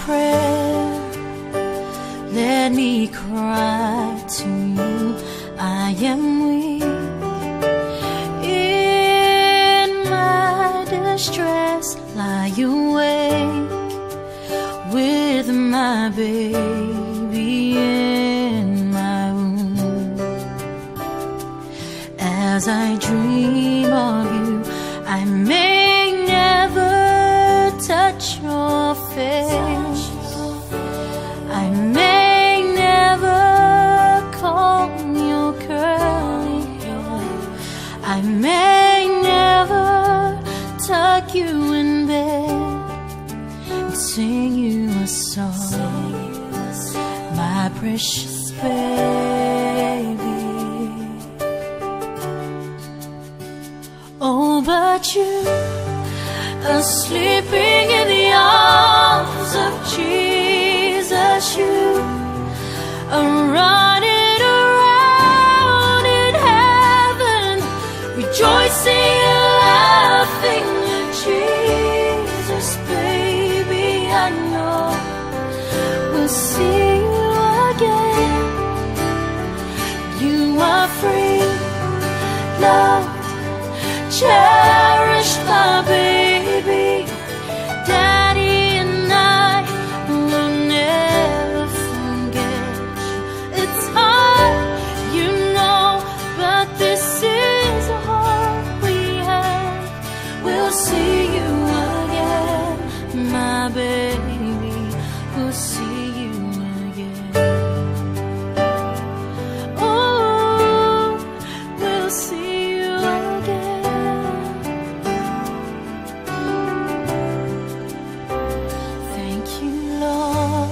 prayer. Let me cry to you. I am weak. In my distress, lie awake with my baby in my womb. As I dream of you, I may never touch your face. I may never comb your curly hair. I may never tuck you in bed and sing you a song, my precious baby. Oh, but you are sleeping in the arms of Jesus. You are running around in heaven, rejoicing and laughing at Jesus, baby. I know we'll see you again. You are free, loved, cherished, my baby. Daddy and I will never forget you. It's hard, you know, but this is a heart we have. We'll see you again, my baby. We'll see you again. Oh, we'll see you again. Thank you, Lord.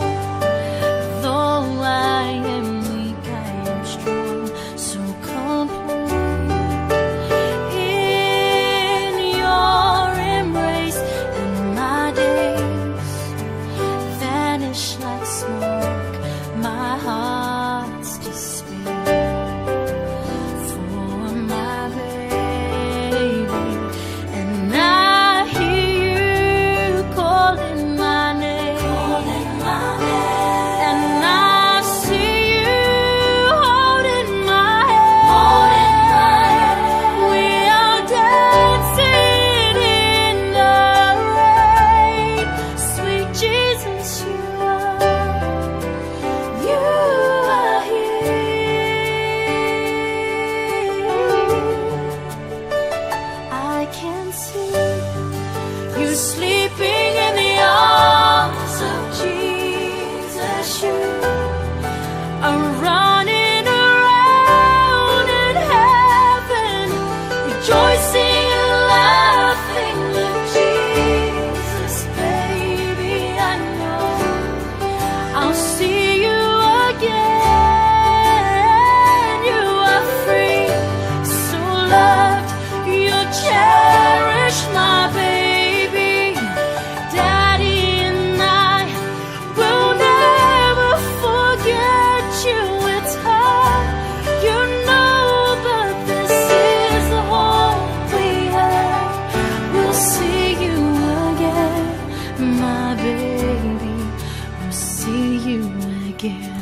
Though I am weak, I am strong, so complete in your embrace, and my days vanish like smoke, my heart's despair for my baby. And I hear you calling my name, and I see you holding my hand. We are dancing in the rain. Sweet Jesus, you are here. I can see you sleeping in the arms of Jesus. You are running around in heaven, rejoicing and laughing with Jesus, baby. I know I'll see you again. You are free, so loved, you're cherished, my baby. Daddy and I will never forget you. It's hard, you know, but this is the hope we have. We'll see you again, my baby. We'll see you again.